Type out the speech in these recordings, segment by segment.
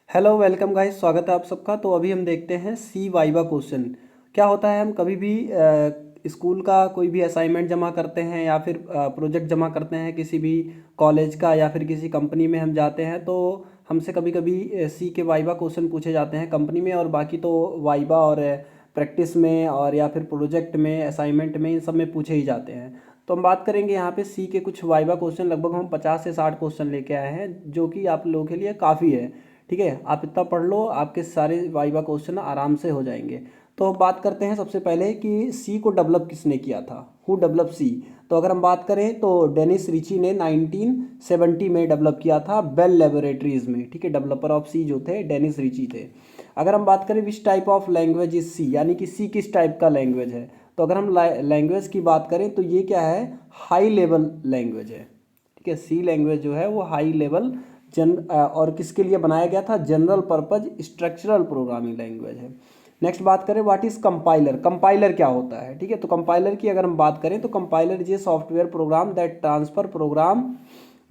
Hello welcome guys, स्वागत है आप सबका। तो अभी हम देखते हैं सी वाइवा क्वेश्चन। क्या होता है, हम कभी भी स्कूल का कोई भी असाइनमेंट जमा करते हैं या फिर प्रोजेक्ट जमा करते हैं किसी भी कॉलेज का या फिर किसी कंपनी में हम जाते हैं, तो हमसे कभी कभी सी के वाइवा क्वेश्चन पूछे जाते हैं कंपनी में। और बाकी तो वाइवा और प्रैक्टिस में और या फिर प्रोजेक्ट में, असाइनमेंट में, इन सब में पूछे ही जाते हैं। तो हम बात करेंगे यहाँ पे सी के कुछ वाइवा क्वेश्चन। लगभग हम 50 से 60 क्वेश्चन लेके आए हैं, जो कि आप लोगों के लिए काफ़ी है। ठीक है, आप इतना पढ़ लो, आपके सारे वाइवा क्वेश्चन आराम से हो जाएंगे। तो बात करते हैं सबसे पहले कि सी को डेवलप किसने किया था, हु डेवलप सी। तो अगर हम बात करें तो डेनिस रिची ने 1970 में डेवलप किया था बेल लेबोरेटरीज में। ठीक है, डेवलपर ऑफ सी जो थे डेनिस रिची थे। अगर हम बात करें which type of language is C, यानी कि सी किस टाइप का लैंग्वेज है, तो अगर हम लैंग्वेज की बात करें तो ये क्या है, हाई लेवल लैंग्वेज है। ठीक है, सी लैंग्वेज जो है वो हाई लेवल और किसके लिए बनाया गया था, general purpose structural programming language है। नेक्स्ट बात करें व्हाट इज कंपाइलर। कंपाइलर क्या होता है, ठीक है, तो कंपाइलर की अगर हम बात करें तो compiler is a software program that transfer program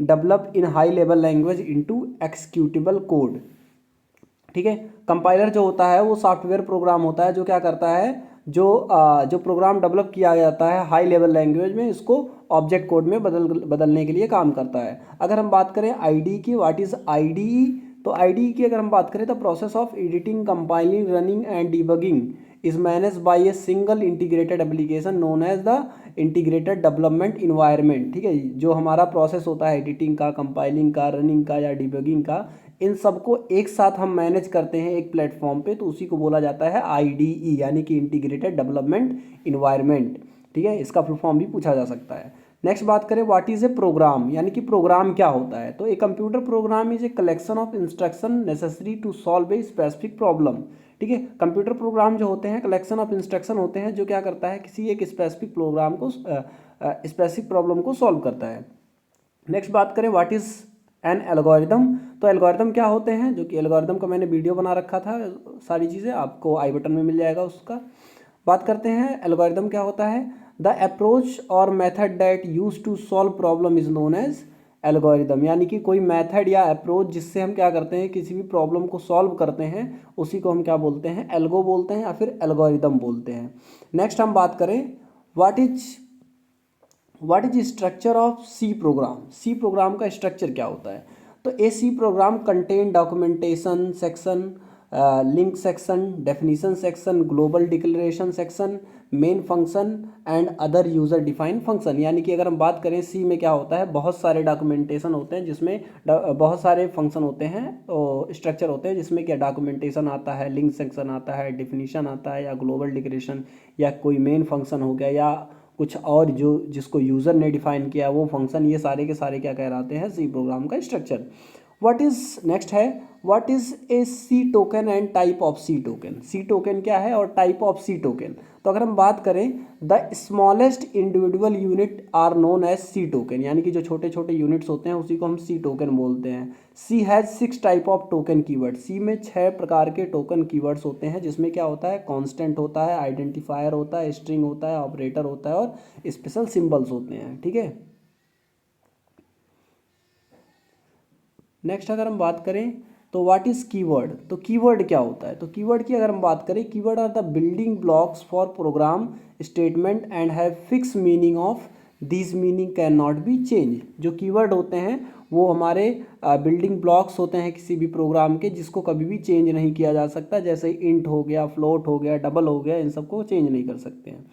develop in high level language into executable code. ठीक है, कंपाइलर जो होता है वो सॉफ्टवेयर प्रोग्राम होता है जो क्या करता है, जो प्रोग्राम डेवलप किया जाता है हाई लेवल लैंग्वेज में, इसको ऑब्जेक्ट कोड में बदलने के लिए काम करता है। अगर हम बात करें आईडी की, व्हाट इज आईडी, तो आईडी की अगर हम बात करें तो process of editing, compiling, running and debugging is manage by a single integrated application known as the integrated development environment. ठीक है, जो हमारा प्रोसेस होता है एडिटिंग का, कंपाइलिंग का, रनिंग का या डिबगिंग का, इन सबको एक साथ हम मैनेज करते हैं एक प्लेटफॉर्म पे, तो उसी को बोला जाता है आईडीई, यानी कि इंटीग्रेटेड डेवलपमेंट इन्वायरमेंट। ठीक है, इसका फुल फॉर्म भी पूछा जा सकता है। नेक्स्ट बात करें व्हाट इज ए प्रोग्राम, यानी कि प्रोग्राम क्या होता है, तो a computer program is a collection of instruction necessary to solve a specific problem. ठीक है, कंप्यूटर प्रोग्राम जो होते हैं कलेक्शन ऑफ इंस्ट्रक्शन होते हैं जो क्या करता है, किसी एक स्पेसिफिक प्रोग्राम को, स्पेसिफिक प्रॉब्लम को सॉल्व करता है। नेक्स्ट बात करें व्हाट इज एन एल्गोरिदम, तो एल्गोरिदम क्या होते हैं, जो कि एल्गोरिदम का मैंने वीडियो बना रखा था, सारी चीज़ें आपको आई बटन में मिल जाएगा उसका। बात करते हैं एल्गोरिदम क्या होता है, द अप्रोच और method that use to solve problem is known as algorithm, यानी कि कोई मेथड या अप्रोच जिससे हम क्या करते हैं, किसी भी प्रॉब्लम को सॉल्व करते हैं, उसी को हम क्या बोलते हैं, एल्गो बोलते हैं या फिर एल्गोरिदम बोलते हैं। नेक्स्ट हम बात करें what is structure of C program. C program का स्ट्रक्चर क्या होता है, तो a C program contain documentation section, link section, definition section, global declaration section, main function and other user defined function. यानी कि अगर हम बात करें सी में क्या होता है, बहुत सारे डॉक्यूमेंटेशन होते हैं जिसमें बहुत सारे फंक्शन होते हैं, तो स्ट्रक्चर होते हैं जिसमें क्या डॉक्यूमेंटेशन आता है, लिंक सेक्शन आता है, डिफिनीशन आता है, या ग्लोबल डिक्लेरेशन, या कोई मेन फंक्शन हो गया, या कुछ और जो जिसको यूज़र ने डिफाइन किया वो फंक्शन। ये सारे के सारे क्या कहलाते हैं, सी प्रोग्राम का स्ट्रक्चर। व्हाट इज नेक्स्ट है, what is a C token and type of C token. C token क्या है और टाइप ऑफ सी टोकन, तो अगर हम बात करें the smallest individual unit are known as C token, यानी कि जो छोटे छोटे यूनिट्स होते हैं उसी को हम सी टोकन बोलते हैं। C has 6 type of token keyword, C में 6 प्रकार के टोकन कीवर्ड्स होते हैं, जिसमें क्या होता है, कांस्टेंट होता है, आइडेंटिफायर होता है, स्ट्रिंग होता है, ऑपरेटर होता है और स्पेशल सिंबल्स होते हैं। ठीक है, नेक्स्ट अगर हम बात करें तो व्हाट इज कीवर्ड, तो कीवर्ड क्या होता है, तो कीवर्ड की अगर हम बात करें, keyword are the building blocks for program statement and have fix meaning of this meaning can not be change. जो कीवर्ड होते हैं वो हमारे बिल्डिंग ब्लॉक्स होते हैं किसी भी प्रोग्राम के, जिसको कभी भी चेंज नहीं किया जा सकता, जैसे इंट हो गया, फ्लोट हो गया, डबल हो गया, इन सबको चेंज नहीं कर सकते हैं।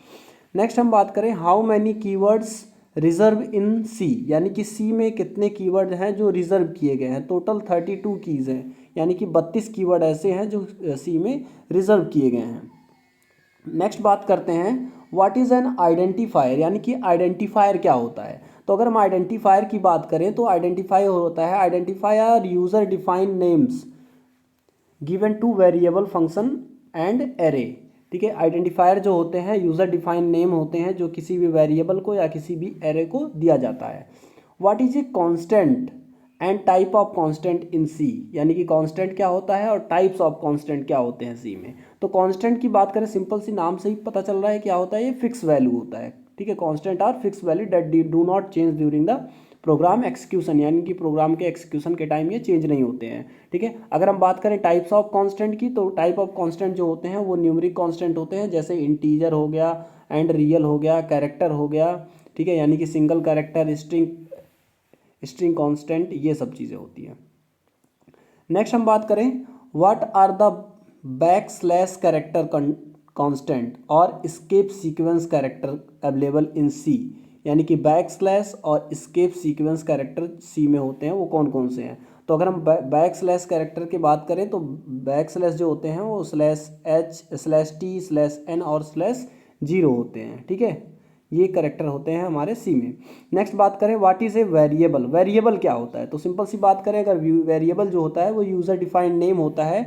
नेक्स्ट हम बात करें how many keywords reserved in C, यानी कि सी में कितने कीवर्ड हैं जो रिजर्व किए गए हैं। टोटल 32 कीज़ हैं, यानी कि 32 कीवर्ड ऐसे हैं जो सी में रिजर्व किए गए हैं। नेक्स्ट बात करते हैं व्हाट इज़ एन आइडेंटिफायर, यानी कि आइडेंटिफायर क्या होता है, तो अगर हम आइडेंटिफायर की बात करें तो आइडेंटिफायर होता है, identifier user defined names given two variable function and array. ठीक है, आइडेंटिफायर जो होते हैं यूज़र डिफाइंड नेम होते हैं जो किसी भी वेरिएबल को या किसी भी एरे को दिया जाता है। What is a constant and type of constant in C, यानी कि कांस्टेंट क्या होता है और टाइप्स ऑफ कांस्टेंट क्या होते हैं सी में। तो कांस्टेंट की बात करें, सिंपल सी नाम से ही पता चल रहा है क्या होता है, ये फिक्स वैल्यू होता है। ठीक है, constant are fix value that do not change during the program execution यानी कि प्रोग्राम के एक्सिक्यूशन के टाइम ये चेंज नहीं होते हैं। ठीक है, अगर हम बात करें टाइप्स ऑफ कांस्टेंट की, तो टाइप ऑफ कांस्टेंट जो होते हैं वो न्यूमेरिक कांस्टेंट होते हैं, जैसे इंटीजर हो गया एंड रियल हो गया, कैरेक्टर हो गया, ठीक है, यानी कि सिंगल कैरेक्टर, स्ट्रिंग कांस्टेंट, ये सब चीज़ें होती हैं। नेक्स्ट हम बात करें what are the back slash character constant और escape sequence character available in C, यानी कि बैक स्लैश और स्केप सीक्वेंस कैरेक्टर सी में होते हैं, वो कौन कौन से हैं। तो अगर हम बैक स्लैश कैरेक्टर की बात करें तो बैक स्लैश जो होते हैं वो /h/t/n और /0 होते हैं। ठीक है, ये कैरेक्टर होते हैं हमारे सी में। नेक्स्ट बात करें what is a variable. Variable क्या होता है, तो सिंपल सी बात करें, अगर वेरिएबल जो होता है वो यूज़र डिफाइंड नेम होता है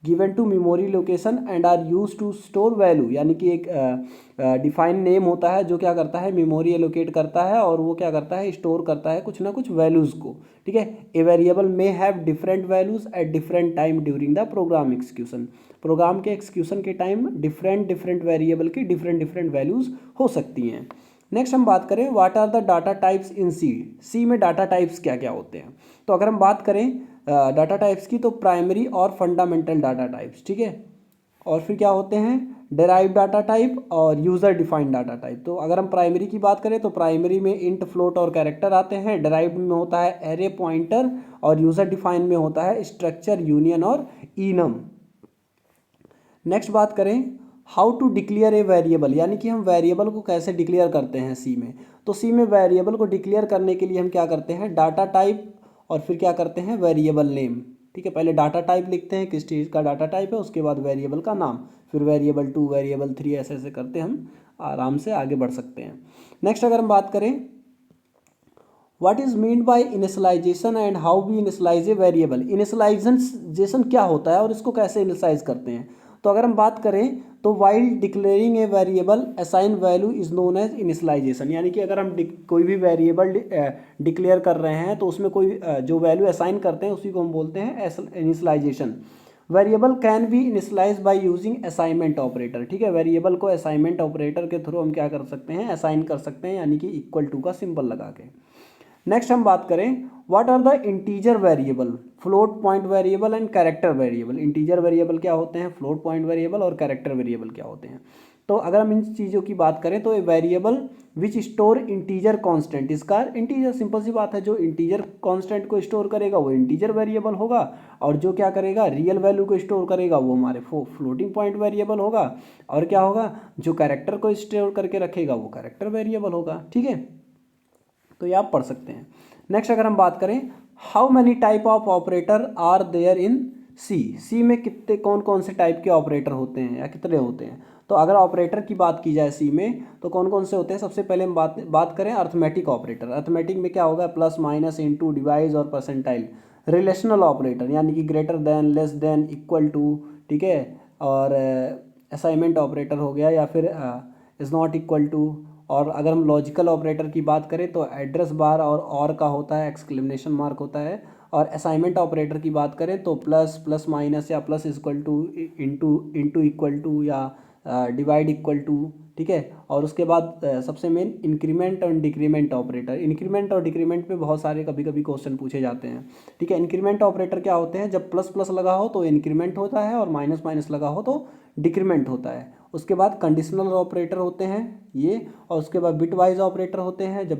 given to memory location and are use to store value, यानी कि एक डिफाइन नेम होता है जो क्या करता है, मेमोरी एलोकेट करता है और वो क्या करता है, स्टोर करता है कुछ ना कुछ वैल्यूज़ को। ठीक है, a variable may have different values at different time during the program execution. Program के एक्सिक्यूशन के टाइम डिफरेंट वेरिएबल की डिफरेंट वैल्यूज़ हो सकती हैं। नेक्स्ट हम बात करें what are the data types in C. C में डाटा टाइप्स क्या क्या होते हैं, तो अगर हम बात करें डाटा टाइप्स की, तो प्राइमरी और फंडामेंटल डाटा टाइप्स, ठीक है, और फिर क्या होते हैं, डेराइव डाटा टाइप और यूज़र डिफाइंड डाटा टाइप। तो अगर हम प्राइमरी की बात करें तो प्राइमरी में इंट, फ्लोट और कैरेक्टर आते हैं, डेराइव में होता है एरे, पॉइंटर, और यूज़र डिफाइंड में होता है स्ट्रक्चर, यूनियन और इनम। नेक्स्ट बात करें how to declare a variable, यानी कि हम वेरिएबल को कैसे डिक्लेयर करते हैं सी में। तो सी में वेरिएबल को डिक्लेयर करने के लिए हम क्या करते हैं, डाटा टाइप और फिर क्या करते हैं, वेरिएबल नेम। ठीक है, पहले डाटा टाइप लिखते हैं किस चीज़ का डाटा टाइप है, उसके बाद वेरिएबल का नाम, फिर वेरिएबल 2, वेरिएबल 3, ऐसे ऐसे करते हम आराम से आगे बढ़ सकते हैं। नेक्स्ट अगर हम बात करें what is mean by initialization and how we initialize a variable. Initialization क्या होता है और इसको कैसे इनिशियलाइज करते हैं। तो अगर हम बात करें तो while declaring a variable assign value is known as initialization, यानी कि अगर हम कोई भी वेरिएबल डिक्लेयर कर रहे हैं तो उसमें कोई जो वैल्यू असाइन करते हैं उसी को हम बोलते हैं initialization. Variable can be initialize by using assignment operator. ठीक है, वेरिएबल को असाइनमेंट ऑपरेटर के थ्रू हम क्या कर सकते हैं, असाइन कर सकते हैं, यानी कि इक्वल टू का सिंबल लगा के। नेक्स्ट हम बात करें what are the integer variable, float point variable and character variable. Integer variable क्या होते हैं, फ्लोट पॉइंट वेरिएबल और कैरेक्टर वेरिएबल क्या होते हैं। तो अगर हम इन चीज़ों की बात करें तो ये variable which store integer constant, इसका इंटीजर, सिंपल सी बात है, जो इंटीजर कांस्टेंट को स्टोर करेगा वो इंटीजर वेरिएबल होगा, और जो क्या करेगा, रियल वैल्यू को स्टोर करेगा वो हमारे फ्लोटिंग पॉइंट वेरिएबल होगा, और क्या होगा, जो कैरेक्टर को स्टोर करके रखेगा वो कैरेक्टर वेरिएबल होगा। ठीक है, तो ये आप पढ़ सकते हैं। नेक्स्ट अगर हम बात करें how many type of operator are there in C, C में कितने कौन कौन से टाइप के ऑपरेटर होते हैं या कितने होते हैं। तो अगर ऑपरेटर की बात की जाए सी में तो कौन कौन से होते हैं, सबसे पहले हम बात करें अर्थमेटिक ऑपरेटर। अर्थमेटिक में क्या होगा, प्लस, माइनस, इनटू, डिवाइड और परसेंटाइल। रिलेशनल ऑपरेटर यानी कि greater than, less than, equal to, ठीक है, और असाइनमेंट ऑपरेटर हो गया, या फिर इज़ नॉट इक्वल टू। और अगर हम लॉजिकल ऑपरेटर की बात करें तो एड्रेस बार और का होता है, एक्सक्लेमेशन मार्क होता है। और असाइनमेंट ऑपरेटर की बात करें तो प्लस, प्लस माइनस, या plus equal to, into equal to, या डिवाइड इक्वल टू। ठीक है, और उसके बाद सबसे मेन इंक्रीमेंट और डिक्रीमेंट ऑपरेटर। इंक्रीमेंट और डिक्रीमेंट पे बहुत सारे कभी कभी क्वेश्चन पूछे जाते हैं। ठीक है, इंक्रीमेंट ऑपरेटर क्या होते हैं, जब प्लस प्लस लगा हो तो इंक्रीमेंट होता है और माइनस माइनस लगा हो तो डिक्रीमेंट होता है। उसके बाद कंडीशनल ऑपरेटर होते हैं ये, और उसके बाद बिट वाइज ऑपरेटर होते हैं, जब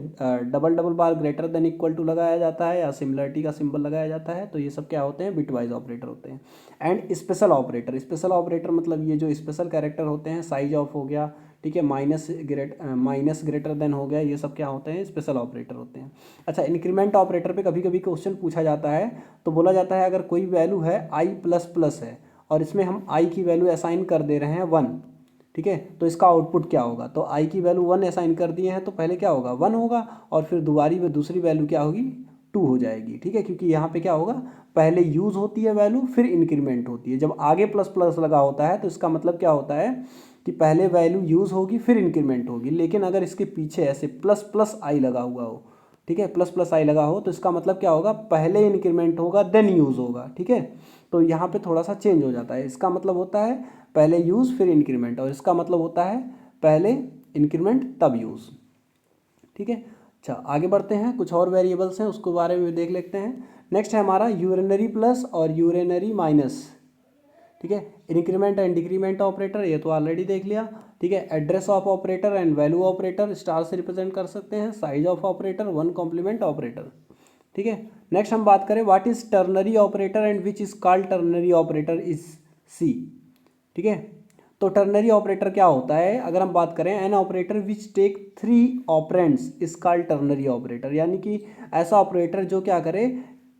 double double bar greater than equal to लगाया जाता है या सिमिलरिटी का सिंबल लगाया जाता है तो ये सब क्या होते हैं, बिट वाइज ऑपरेटर होते हैं। And special operator, special operator मतलब ये जो स्पेशल कैरेक्टर होते हैं, साइज ऑफ हो गया, ठीक है, माइनस ग्रेटर देन हो गया, ये सब क्या होते हैं, स्पेशल ऑपरेटर होते हैं। अच्छा, इंक्रीमेंट ऑपरेटर पे कभी कभी क्वेश्चन पूछा जाता है, तो बोला जाता है अगर कोई वैल्यू है i प्लस प्लस है और इसमें हम i की वैल्यू असाइन कर दे रहे हैं 1, ठीक है, तो इसका आउटपुट क्या होगा। तो i की वैल्यू 1 असाइन कर दिए हैं तो पहले क्या होगा, 1 होगा, और फिर दोबारी में दूसरी वैल्यू क्या होगी, 2 हो जाएगी। ठीक है, क्योंकि यहाँ पे क्या होगा, पहले यूज़ होती है वैल्यू फिर इंक्रीमेंट होती है। जब आगे प्लस प्लस लगा होता है तो इसका मतलब क्या होता है कि पहले वैल्यू यूज़ होगी फिर इंक्रीमेंट होगी। लेकिन अगर इसके पीछे ऐसे प्लस प्लस आई लगा हुआ हो, ठीक है, प्लस प्लस आई लगा हो, तो इसका मतलब क्या होगा, पहले इंक्रीमेंट होगा देन यूज़ होगा। ठीक है, तो यहाँ पे थोड़ा सा चेंज हो जाता है। इसका मतलब होता है पहले यूज़ फिर इंक्रीमेंट, और इसका मतलब होता है पहले इंक्रीमेंट तब यूज़। ठीक है, अच्छा, आगे बढ़ते हैं, कुछ और वेरिएबल्स हैं उसके बारे में भी देख लेते हैं। नेक्स्ट है हमारा यूरिनरी प्लस और यूरिनरी माइनस, ठीक है। इंक्रीमेंट एंड डिक्रीमेंट ऑपरेटर, ये तो ऑलरेडी देख लिया, ठीक है। Address of operator and value operator star से रिप्रेजेंट कर सकते हैं। Size of operator, one complement operator, ठीक है। नेक्स्ट हम बात करें what is ternary operator and which is called ternary operator is C, ठीक है। तो टर्नरी ऑपरेटर क्या होता है, अगर हम बात करें an operator which take 3 operands is called ternary operator, यानी कि ऐसा ऑपरेटर जो क्या करे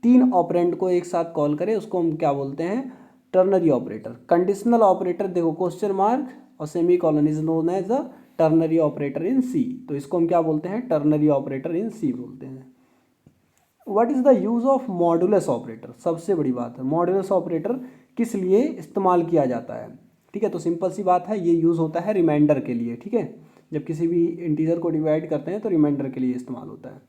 3 ऑपरेंड को एक साथ कॉल करे, उसको हम क्या बोलते हैं, टर्नरी ऑपरेटर। कंडीशनल ऑपरेटर देखो क्वेश्चन मार्क और semicolon is known as a ternary operator in C, तो इसको हम क्या बोलते हैं, टर्नरी ऑपरेटर इन सी बोलते हैं। What is the use of modulus operator, सबसे बड़ी बात है मॉडुलस ऑपरेटर किस लिए इस्तेमाल किया जाता है, ठीक है। तो सिंपल सी बात है, ये यूज़ होता है रिमाइंडर के लिए, ठीक है। जब किसी भी इंटीजर को डिवाइड करते हैं तो रिमाइंडर के लिए इस्तेमाल होता है,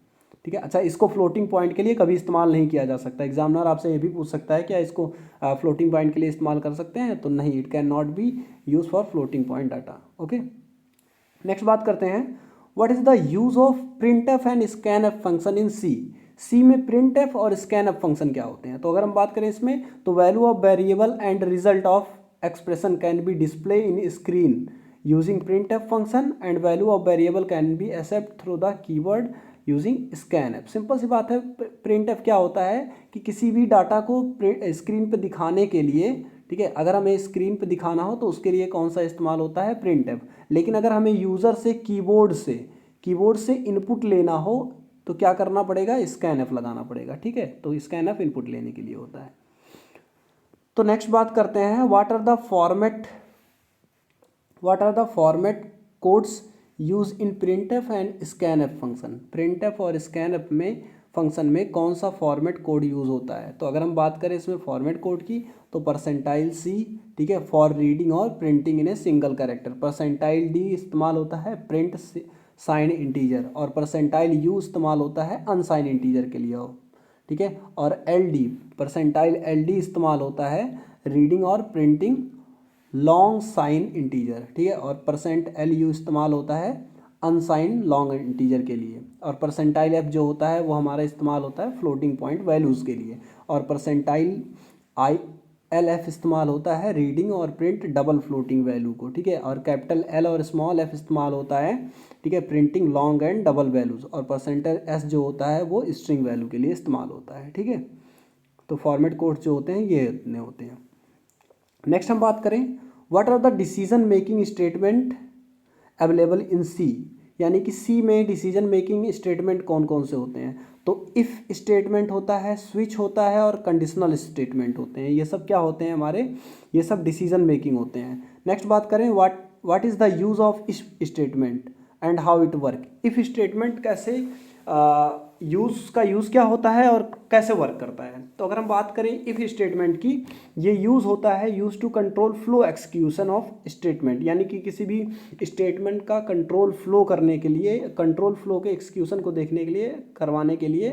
ठीक है। अच्छा, इसको फ्लोटिंग पॉइंट के लिए कभी इस्तेमाल नहीं किया जा सकता। एग्जामिनर आपसे ये भी पूछ सकता है क्या इसको फ्लोटिंग पॉइंट के लिए इस्तेमाल कर सकते हैं, तो नहीं, it can not be use for floating point data, okay. Next बात करते हैं what is the use of printf and scanf function in C. C में प्रिंट एफ और स्कैन एफ फंक्शन क्या होते हैं, तो अगर हम बात करें इसमें, तो value of variable and result of expression can be display in screen using printf function and value of variable can be accepted through the keyword using scanf। Simple सी बात है, printf क्या होता है कि किसी भी डाटा को स्क्रीन पे दिखाने के लिए, ठीक है, अगर हमें स्क्रीन पे दिखाना हो तो उसके लिए कौन सा इस्तेमाल होता है, printf। लेकिन अगर हमें यूज़र से कीबोर्ड से इनपुट लेना हो तो क्या करना पड़ेगा, scanf लगाना पड़ेगा, ठीक है। तो scanf इनपुट लेने के लिए होता है। तो नेक्स्ट बात करते हैं what are the format codes use in printf and scanf function. printf और scanf में फंक्शन में कौन सा फॉर्मेट कोड यूज़ होता है, तो अगर हम बात करें इसमें फॉर्मेट कोड की, तो %C, ठीक है, फॉर रीडिंग और printing in a single character. %D इस्तेमाल होता है प्रिंट साइन इंटीजर, और %U इस्तेमाल होता है अनसाइन इंटीजर के लिए, ठीक है। और %LD इस्तेमाल होता है रीडिंग और प्रिंटिंग लॉन्ग साइन इंटीजर, ठीक है। और %LU इस्तेमाल होता है अनसाइन लॉन्ग इंटीजर के लिए, और %F जो होता है वो हमारा इस्तेमाल होता है फ्लोटिंग पॉइंट वैल्यूज़ के लिए, और %LF इस्तेमाल होता है रीडिंग और प्रिंट डबल फ्लोटिंग वैल्यू को, ठीक है। और L और f इस्तेमाल होता है, ठीक है, printing long and double values, और %S जो होता है वो स्ट्रिंग वैल्यू के लिए इस्तेमाल होता है, ठीक है। तो फॉर्मेट कोड जो होते हैं ये इतने होते हैं। नेक्स्ट हम बात करें what are the decision making statement available in C, यानी कि सी में डिसीजन मेकिंग स्टेटमेंट कौन कौन से होते हैं, तो इफ़ स्टेटमेंट होता है, स्विच होता है, और कंडीशनल स्टेटमेंट होते हैं। ये सब क्या होते हैं हमारे, ये सब डिसीजन मेकिंग होते हैं। नेक्स्ट बात करें what is the use of if statement and how it work. If statement कैसे यूज़ क्या होता है और कैसे वर्क करता है, तो अगर हम बात करें इफ़ स्टेटमेंट की, ये यूज़ होता है use to control flow execution of statement, यानी कि किसी भी स्टेटमेंट का कंट्रोल फ्लो करने के लिए, कंट्रोल फ्लो के एक्सक्यूशन को देखने के लिए, करवाने के लिए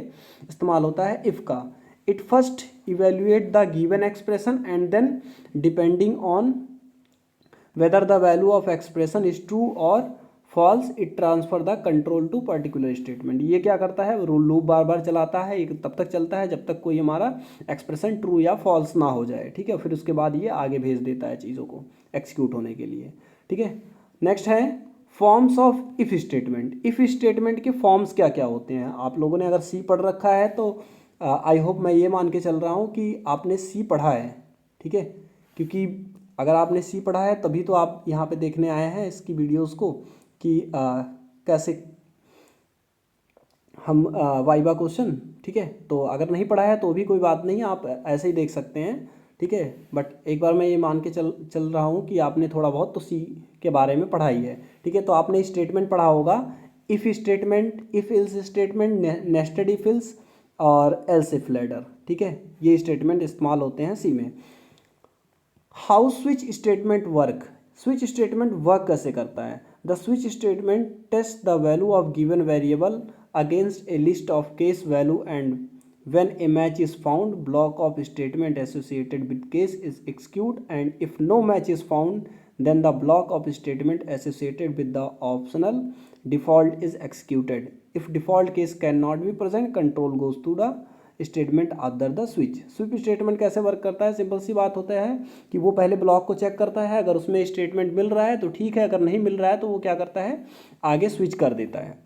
इस्तेमाल होता है इफ़ का। It first evaluate the given expression and then depending on whether the value of expression is true और false it transfer the control to particular statement. ये क्या करता है, लूप बार बार चलाता है, ये तब तक चलता है जब तक कोई हमारा एक्सप्रेशन ट्रू या फॉल्स ना हो जाए, ठीक है। फिर उसके बाद ये आगे भेज देता है चीज़ों को एक्सिक्यूट होने के लिए, ठीक है। नेक्स्ट है forms of if statement. If statement के फॉर्म्स क्या क्या होते हैं, आप लोगों ने अगर सी पढ़ रखा है तो आई होप मैं ये मान के चल रहा हूँ कि आपने सी पढ़ा है, ठीक है, क्योंकि अगर आपने सी पढ़ा है तभी तो आप यहाँ पे देखने आए हैं इसकी वीडियोज़ को कि कैसे हम वाइवा क्वेश्चन, ठीक है। तो अगर नहीं पढ़ा है तो भी कोई बात नहीं, आप ऐसे ही देख सकते हैं, ठीक है। बट एक बार मैं ये मान के चल रहा हूँ कि आपने थोड़ा बहुत तो सी के बारे में पढ़ा ही है, ठीक है। तो आपने स्टेटमेंट पढ़ा होगा, if statement, if else statement, nested if else और एल्स इफ लैडर, ठीक है। ये स्टेटमेंट इस्तेमाल होते हैं सी में। How switch statement work, switch statement work कैसे करता है। The switch statement test the value of given variable against a list of case value and when a match is found block of statement associated with case is execute and if no match is found then the block of statement associated with the optional default is executed। If default case can not be present, control goes to the statement other the switch. Switch statement कैसे work करता है? Simple सी बात होता है कि वो पहले ब्लॉक को चेक करता है, अगर उसमें स्टेटमेंट मिल रहा है तो ठीक है, अगर नहीं मिल रहा है तो वो क्या करता है, आगे स्विच कर देता है,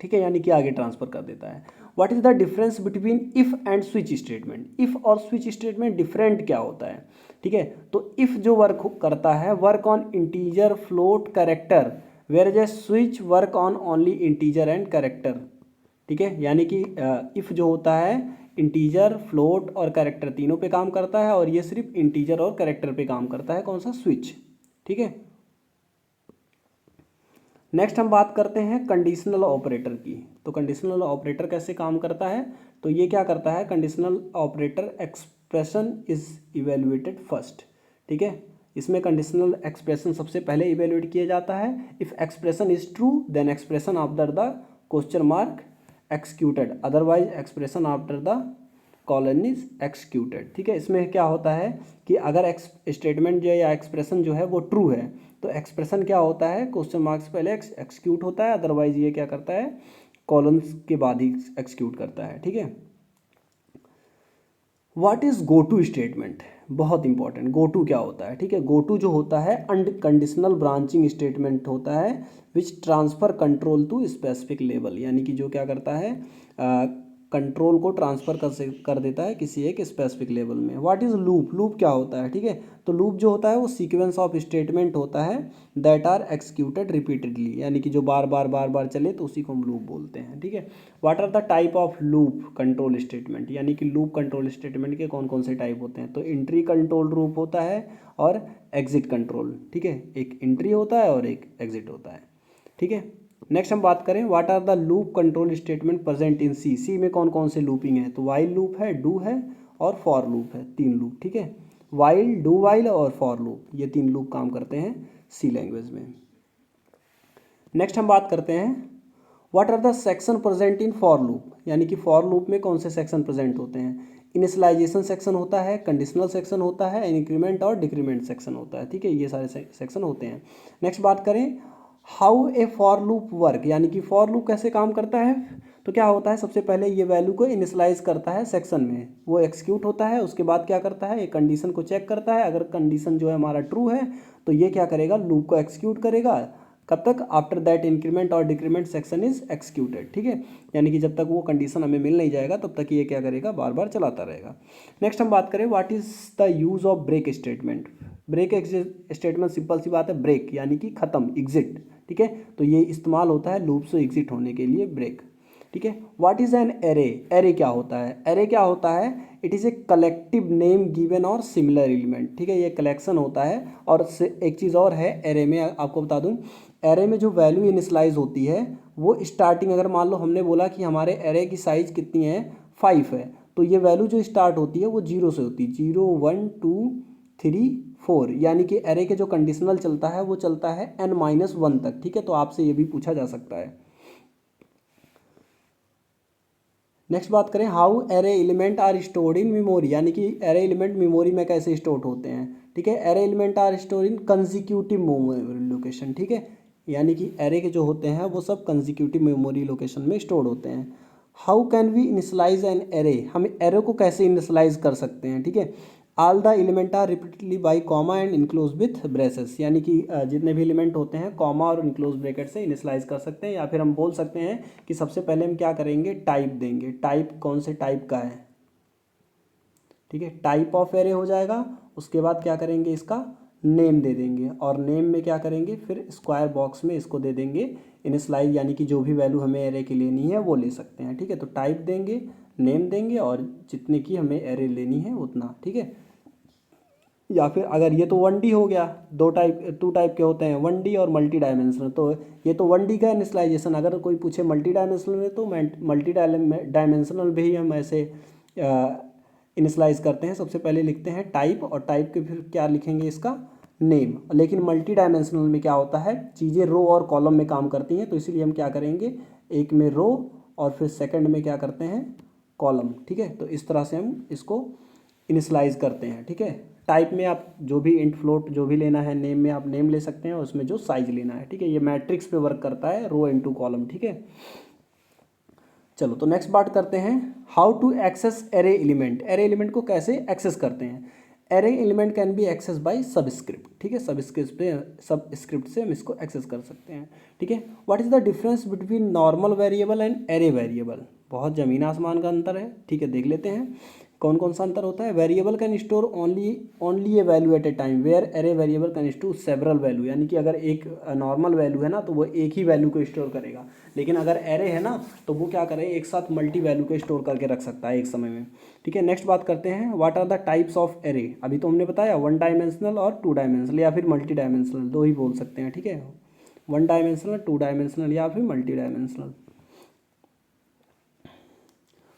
ठीक है, यानी कि आगे ट्रांसफर कर देता है। What is the difference between if and switch statement? If और स्विच स्टेटमेंट डिफरेंट क्या होता है? ठीक है, तो इफ़ जो वर्क करता है, work on integer, float, character, whereas a switch work on only integer and character. ठीक है, यानी कि इफ़ जो होता है इंटीजर, फ्लोट और कैरेक्टर तीनों पे काम करता है, और ये सिर्फ इंटीजर और कैरेक्टर पे काम करता है। कौन सा? स्विच। ठीक है, नेक्स्ट हम बात करते हैं कंडीशनल ऑपरेटर की। तो कंडीशनल ऑपरेटर कैसे काम करता है? तो ये क्या करता है, conditional operator expression is evaluated first. ठीक है, इसमें कंडीशनल एक्सप्रेशन सबसे पहले इवेल्युएट किया जाता है। If expression is true then expression after the question mark executed, otherwise expression after the colon is executed. ठीक है, इसमें क्या होता है कि अगर स्टेटमेंट जो या एक्सप्रेशन जो है वो ट्रू है तो एक्सप्रेशन क्या होता है, क्वेश्चन मार्क से पहले एक्सक्यूट होता है, अदरवाइज ये क्या करता है, कॉलम्स के बाद ही एक्सक्यूट करता है। ठीक है, what is go to statement? बहुत इंपॉर्टेंट, गो टू क्या होता है? ठीक है, गो टू जो होता है अनकंडीशनल ब्रांचिंग स्टेटमेंट होता है which transfer control to specific level, यानी कि जो क्या करता है, कंट्रोल को ट्रांसफ़र कर देता है किसी एक स्पेसिफिक लेवल में। What is loop? लूप क्या होता है? ठीक है, तो लूप जो होता है वो सीक्वेंस ऑफ स्टेटमेंट होता है दैट आर एक्सिक्यूटेड रिपीटेडली, यानी कि जो बार बार चले तो उसी को हम लूप बोलते हैं। ठीक है, what are the type of loop control statement? यानी कि लूप कंट्रोल स्टेटमेंट के कौन कौन से टाइप होते हैं? तो एंट्री कंट्रोल लूप होता है और एग्जिट कंट्रोल। ठीक है, एक एंट्री होता है और एक एग्जिट होता है। ठीक है, नेक्स्ट हम बात करें what are the loop control statement present in C. C में कौन कौन से लूपिंग है? तो वाइल लूप है, डू है और फॉर लूप है, तीन लूप। ठीक है, वाइल, डू वाइल और फॉर लूप, ये तीन लूप काम करते हैं सी लैंग्वेज में। नेक्स्ट हम बात करते हैं what are the section present in for loop, यानी कि फॉर लूप में कौन से सेक्शन प्रेजेंट होते हैं? इनिशियलाइजेशन सेक्शन होता है, कंडीशनल सेक्शन होता है, इंक्रीमेंट और डिक्रीमेंट सेक्शन होता है। ठीक है, ये सारे सेक्शन होते हैं। नेक्स्ट बात करें how A for loop work, यानी कि फॉर लूप कैसे काम करता है? तो क्या होता है, सबसे पहले ये वैल्यू को इनिशियलाइज करता है सेक्शन में, वो एक्सिक्यूट होता है, उसके बाद क्या करता है, एक कंडीशन को चेक करता है, अगर कंडीशन जो है हमारा ट्रू है तो ये क्या करेगा, लूप को एक्सिक्यूट करेगा। कब तक? आफ्टर दैट इंक्रीमेंट और डिक्रीमेंट सेक्शन इज एक्सिक्यूटेड। ठीक है, यानी कि जब तक वो कंडीशन हमें मिल नहीं जाएगा तब तक ये क्या करेगा, बार बार चलाता रहेगा। नेक्स्ट हम बात करें what is the use of break statement. Break statement simple सी बात है, ब्रेक यानी कि खत्म, एग्जिट। ठीक है, तो ये इस्तेमाल होता है लूप से एग्जिट होने के लिए, ब्रेक। ठीक है, what is an array? Array क्या होता है? एरे क्या होता है, it is a collective name given और सिमिलर एलिमेंट। ठीक है, ये कलेक्शन होता है। और एक चीज़ और है एरे में, आपको बता दूं, एरे में जो वैल्यू इनिशलाइज होती है वो स्टार्टिंग, अगर मान लो हमने बोला कि हमारे एरे की साइज़ कितनी है, 5 है, तो ये वैल्यू जो स्टार्ट होती है वो 0 से होती है, 0 1 2 3 4, यानी कि एरे के जो कंडीशनल चलता है वो चलता है n-1 तक। ठीक है, तो आपसे ये भी पूछा जा सकता है। नेक्स्ट बात करें how array element are stored in memory, यानी कि एरे एलिमेंट मेमोरी में कैसे स्टोर होते हैं। ठीक है, array element are store in contiguous memory location. ठीक है, यानी कि एरे के जो होते हैं वो सब कंजिक्यूटिव मेमोरी लोकेशन में स्टोर होते हैं। How can we initialise an array, हम एरे को कैसे इनिशलाइज कर सकते हैं? ठीक है, all the element are repeatedly by comma and enclose with braces, यानी कि जितने भी एलिमेंट होते हैं कॉमा और इनक्लोज ब्रैकेट से इनिशलाइज कर सकते हैं। या फिर हम बोल सकते हैं कि सबसे पहले हम क्या करेंगे, टाइप देंगे। टाइप कौन से टाइप का है? ठीक है, टाइप ऑफ एरे हो जाएगा। उसके बाद क्या करेंगे, इसका नेम दे देंगे, और नेम में क्या करेंगे, फिर स्क्वायर बॉक्स में इसको दे देंगे इनिशलाइज, यानी कि जो भी वैल्यू हमें एरे की लेनी है वो ले सकते हैं। ठीक है, तो टाइप देंगे, नेम देंगे और जितने की हमें एरे लेनी है उतना। ठीक है, या फिर अगर ये तो 1D हो गया, टू टाइप के होते हैं, 1D और मल्टी डायमेंशनल, तो ये तो 1D का इनिशलाइजेशन। अगर कोई पूछे मल्टी डायमेंशनल में तो मल्टी डायमेंशनल भी हम ऐसे इनिशलाइज करते हैं। सबसे पहले लिखते हैं टाइप, और टाइप के फिर क्या लिखेंगे, इसका नेम। लेकिन मल्टी डायमेंशनल में क्या होता है, चीज़ें रो और कॉलम में काम करती हैं, तो इसीलिए हम क्या करेंगे, एक में रो और फिर सेकंड में क्या करते हैं, कॉलम। ठीक है, तो इस तरह से हम इसको इनिशलाइज करते हैं। ठीक है, टाइप में आप जो भी इंट फ्लोट जो भी लेना है, नेम में आप नेम ले सकते हैं और उसमें जो साइज लेना है। ठीक है, ये मैट्रिक्स पे वर्क करता है, रो इनटू कॉलम। ठीक है, चलो तो नेक्स्ट बात करते हैं, how to access array element. Array element को कैसे एक्सेस करते हैं। Array element can be access by subscript, ठीक है, सब स्क्रिप्ट से हम इसको एक्सेस कर सकते हैं, ठीक है। What is the difference between normal variable and array variable. बहुत ज़मीन आसमान का अंतर है, ठीक है, देख लेते हैं कौन कौन सा अंतर होता है। Variable can store only a value at a time, where array variable can store several value. यानी कि अगर एक नॉर्मल वैल्यू है ना तो वो एक ही वैल्यू को स्टोर करेगा, लेकिन अगर एरे है ना तो वो क्या करे, एक साथ मल्टी वैल्यू को स्टोर करके रख सकता है एक समय में, ठीक है। नेक्स्ट बात करते हैं, what are the types of array. अभी तो हमने बताया वन डायमेंशनल और टू डायमेंशनल या फिर मल्टी डायमेंशनल, दो ही बोल सकते हैं, ठीक है, वन डायमेंशनल, टू डायमेंशनल या फिर मल्टी डायमेंशनल।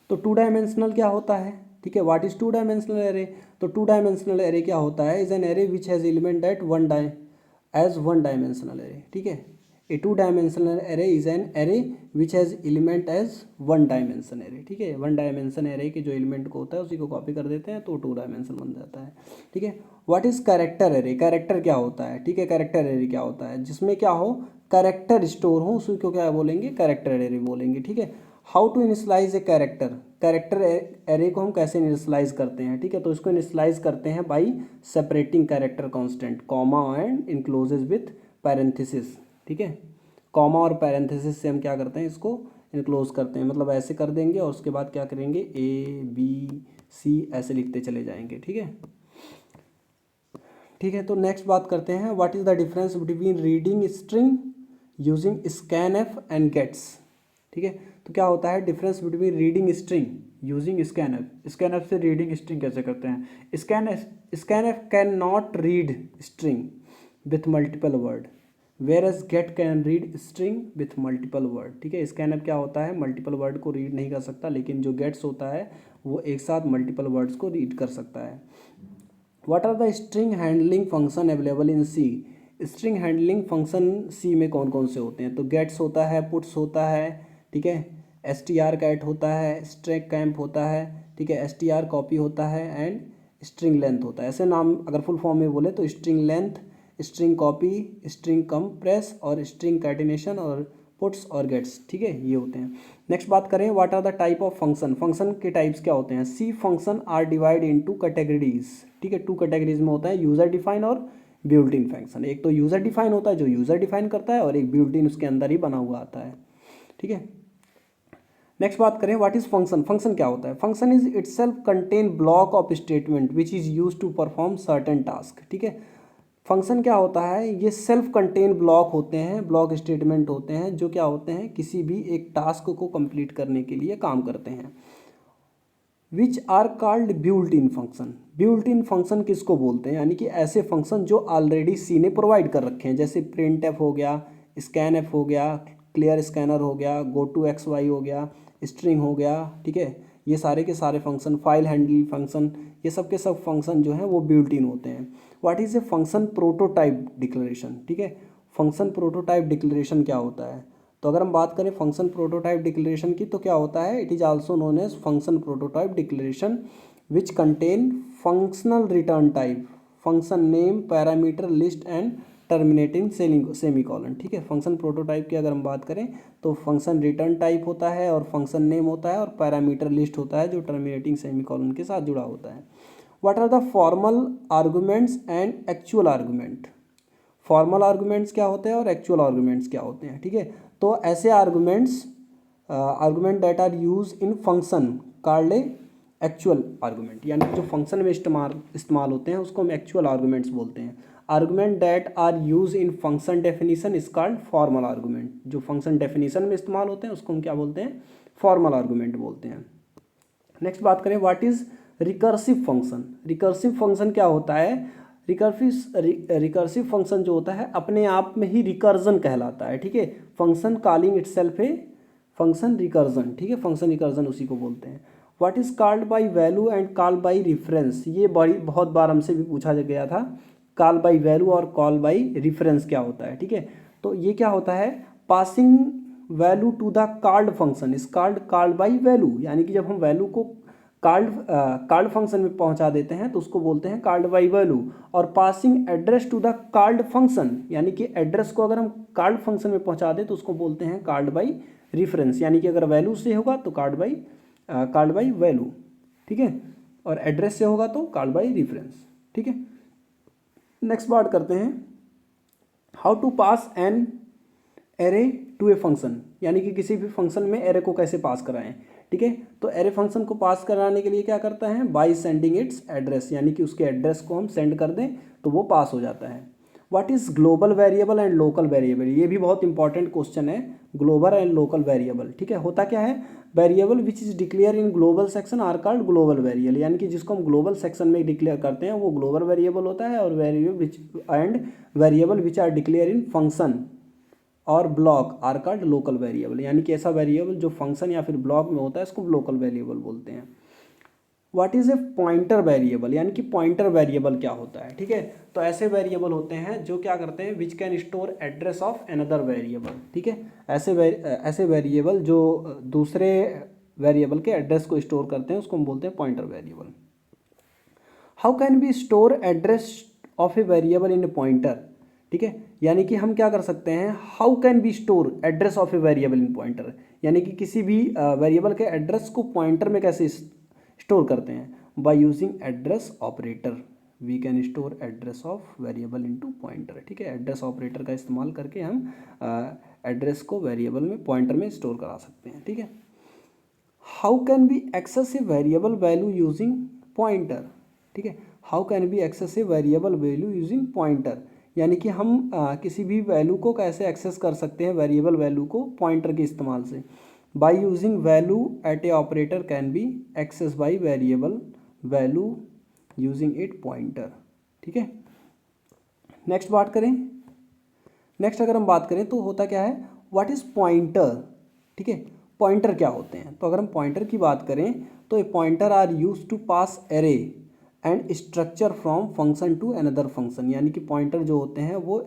तो टू डायमेंशनल क्या होता है, ठीक है, what is two dimensional array. तो टू डायमेंशनल एरे क्या होता है, is an array which has element at one dimensional array, ठीक है। A two dimensional array is an array which has element as one dimension array, ठीक है। One dimension array के जो एलिमेंट को होता है उसी को कॉपी कर देते हैं तो टू डायमेंशन बन जाता है, ठीक है। What is character array. Character क्या होता है, ठीक है, कैरेक्टर एरे क्या होता है, जिसमें क्या हो, कैरेक्टर स्टोर हो, उसी को क्या बोलेंगे, कैरेक्टर एरे बोलेंगे, ठीक है। How to initialise a character. Character array को हम कैसे इनिशलाइज करते हैं, ठीक है, तो इसको इनिशलाइज करते हैं by separating character constant, comma and encloses with parenthesis, ठीक है। कॉमा और पैरेंथेसिस से हम क्या करते हैं, इसको इनक्लोज करते हैं, मतलब ऐसे कर देंगे और उसके बाद क्या करेंगे, ए बी सी ऐसे लिखते चले जाएंगे, ठीक है, ठीक है। तो नेक्स्ट बात करते हैं, what is the difference between reading string using scanf and gets, ठीक है। तो क्या होता है difference between reading string using scanf से रीडिंग स्ट्रिंग कैसे करते हैं। Scanf can not read string with multiple word, whereas get can read string with multiple word, ठीक है। स्कैन एफ क्या होता है, मल्टीपल वर्ड को रीड नहीं कर सकता, लेकिन जो गेट्स होता है वो एक साथ मल्टीपल वर्ड्स को रीड कर सकता है। What are the string handling function available in C. String handling function C में कौन कौन से होते हैं, तो गेट्स होता है, पुट्स होता है, ठीक है, str कैट होता है, स्ट्रैक कैंप होता है, ठीक है, str कॉपी होता है एंड स्ट्रिंग लेंथ होता है। ऐसे नाम अगर फुल फॉर्म में बोले तो string length, string copy, string compress और स्ट्रिंग कैटिनेशन और पुट्स और गेट्स, ठीक है, ये होते हैं। नेक्स्ट बात करें, what are the type of function. Function के टाइप्स क्या होते हैं। C function are divide into categories, ठीक है, टू कैटेगरीज में होता है, यूजर डिफाइन और बिल्ट इन फंक्शन। एक तो यूजर डिफाइन होता है जो यूजर डिफाइन करता है, और एक बिल्ट इन उसके अंदर ही बना हुआ आता है, ठीक है। नेक्स्ट बात करें, व्हाट इज फंक्शन। फंक्शन क्या होता है, function is itself contain block of statement which is use to perform certain task, ठीक है। फंक्शन क्या होता है, ये सेल्फ कंटेन ब्लॉक होते हैं, ब्लॉक स्टेटमेंट होते हैं जो क्या होते हैं, किसी भी एक टास्क को कंप्लीट करने के लिए काम करते हैं। Which are called built in function. Built in function किसको बोलते हैं, यानी कि ऐसे फंक्शन जो ऑलरेडी सी ने प्रोवाइड कर रखे हैं, जैसे प्रिंट एफ हो गया, स्कैन एफ हो गया, क्लियर स्कैनर हो गया, गो टू एक्स वाई हो गया, स्ट्रिंग हो गया, ठीक है, ये सारे के सारे फंक्शन, फाइल हैंडल फंक्शन, ये सब के सब फंक्शन जो हैं वो बिल्ट इन होते हैं। What is a function prototype declaration, ठीक है, फंक्शन प्रोटोटाइप डिक्लेरेशन क्या होता है। तो अगर हम बात करें फंक्शन प्रोटोटाइप डिक्लेरेशन की तो क्या होता है, it is also known as function prototype declaration which contain functional return type, function name, parameter, list and terminating semicolon, ठीक है। फंक्शन प्रोटोटाइप की अगर हम बात करें तो फंक्शन रिटर्न टाइप होता है और फंक्शन नेम होता है और पैरामीटर लिस्ट होता है जो टर्मिनेटिंग सेमीकोलन के साथ जुड़ा होता है। What are the formal arguments and actual argument. Formal arguments क्या होते हैं और एक्चुअल आर्गूमेंट्स क्या होते हैं, ठीक है। तो ऐसे argument that are use in function called a actual argument, यानी जो फंक्शन में इस्तेमाल होते हैं उसको हम एक्चुअल आर्गूमेंट्स बोलते हैं। Argument that are use in function definition is called formal argument. जो फंक्शन डेफिनीशन में इस्तेमाल होते हैं उसको हम क्या बोलते हैं, फॉर्मल आर्गूमेंट बोलते हैं। नेक्स्ट बात करें, what is recursive function. Recursive function क्या होता है, रिकर्सिव फंक्शन जो होता है अपने आप में ही रिकर्जन कहलाता है, ठीक है। Function calling itself a function recursion, ठीक है, फंक्शन रिकर्जन उसी को बोलते हैं। What is called by value and called by reference. ये बहुत बार हमसे भी पूछा गया था, कॉल बाई वैल्यू और कॉल बाई रेफरेंस क्या होता है, ठीक है। तो ये क्या होता है, passing value to the called function is called by value, यानी कि जब हम वैल्यू को कॉल्ड फंक्शन में पहुंचा देते हैं तो उसको बोलते हैं कॉल्ड बाई वैल्यू। और passing address to the called function, यानी कि एड्रेस को अगर हम कॉल्ड फंक्शन में पहुंचा दें तो उसको बोलते हैं कॉल्ड बाई रेफरेंस, यानी कि अगर वैल्यू से होगा तो कार्ड बाई वैल्यू, ठीक है, और एड्रेस से होगा तो कार्ड बाई रेफरेंस, ठीक है। नेक्स्ट बात करते हैं how to pass an array to a function, यानी कि किसी भी फंक्शन में एरे को कैसे पास कराएं, ठीक है। तो एरे फंक्शन को पास कराने के लिए क्या करता है, बाय सेंडिंग इट्स एड्रेस, यानी कि उसके एड्रेस को हम सेंड कर दें तो वो पास हो जाता है। What is global variable and local variable, ये भी बहुत इंपॉर्टेंट क्वेश्चन है, ग्लोबल एंड लोकल वेरिएबल, ठीक है। होता क्या है, variable which is declare in global section are called global variable, यानी कि जिसको हम ग्लोबल सेक्शन में डिक्लेयर करते हैं वो ग्लोबल वेरिएबल होता है, और variable which are declare in function और block are called local variable, यानी कि ऐसा वेरिएबल जो फंक्शन या फिर ब्लॉक में होता है इसको लोकल वेरिएबल बोलते हैं। What is a pointer variable, यानी कि पॉइंटर वेरिएबल क्या होता है, ठीक है। तो ऐसे वेरिएबल होते हैं जो क्या करते हैं, which can store address of another variable, ठीक है। ऐसे वेरिएबल जो दूसरे वेरिएबल के एड्रेस को स्टोर करते हैं उसको हम बोलते हैं pointer variable. How can B store address of a variable in A pointer, ठीक है, यानी कि हम क्या कर सकते हैं, how can B store address of a variable in pointer, यानी कि किसी भी वेरिएबल के एड्रेस को पॉइंटर में कैसे स्टोर करते हैं, by using address operator, we can store address of variable into pointer, ठीक है। एड्रेस ऑपरेटर का इस्तेमाल करके हम एड्रेस को वेरिएबल में पॉइंटर में स्टोर करा सकते हैं, ठीक है। How can be access a variable value using pointer, ठीक है, how can be access a variable value using pointer, यानी कि हम किसी भी वैल्यू को कैसे एक्सेस कर सकते हैं, वेरिएबल वैल्यू को पॉइंटर के इस्तेमाल से, by using value at a operator can be access by variable value using it pointer, ठीक है। नेक्स्ट बात करें, नेक्स्ट अगर हम बात करें तो होता क्या है, व्हाट इज़ पॉइंटर, ठीक है, पॉइंटर क्या होते हैं। तो अगर हम पॉइंटर की बात करें तो a pointer are use to pass array and structure from function to another function, यानी कि पॉइंटर जो होते हैं वो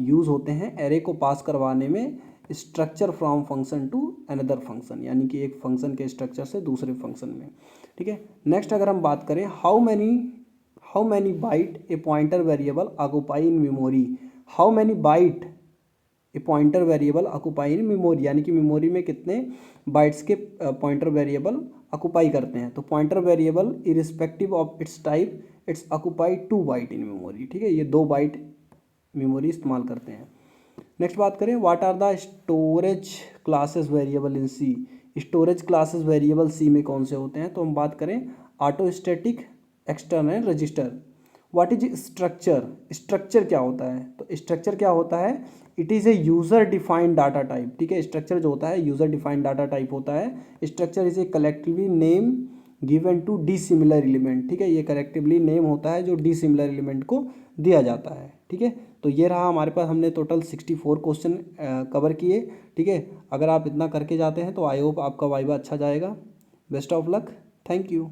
यूज़ होते हैं एरे को पास करवाने में, structure from function to another function, यानी कि एक फंक्शन के स्ट्रक्चर से दूसरे फंक्शन में, ठीक है। नेक्स्ट अगर हम बात करें how many byte a pointer variable occupy in memory, how many byte a pointer variable occupy in memory, यानी कि मेमोरी में कितने बाइट्स के पॉइंटर वेरिएबल ऑक्युपाई करते हैं। तो pointer variable irrespective of its type its occupy 2 byte in memory, ठीक है, ये 2 बाइट मेमोरी इस्तेमाल करते हैं। नेक्स्ट बात करें what are the storage classes variable in C, storage classes variable C में कौन से होते हैं। तो हम बात करें auto static, external, register. What is structure, structure क्या होता है। तो स्ट्रक्चर क्या होता है, it is a user defined data type, ठीक है। स्ट्रक्चर जो होता है यूज़र डिफाइंड डाटा टाइप होता है। Structure is a collectively name given to dissimilar element, ठीक है, ये कलेक्टिवली नेम होता है जो डिसिमिलर एलिमेंट को दिया जाता है, ठीक है। तो ये रहा हमारे पास, हमने टोटल 64 क्वेश्चन कवर किए, ठीक है। अगर आप इतना करके जाते हैं तो आई होप आपका वाइवा अच्छा जाएगा। Best of luck, thank you.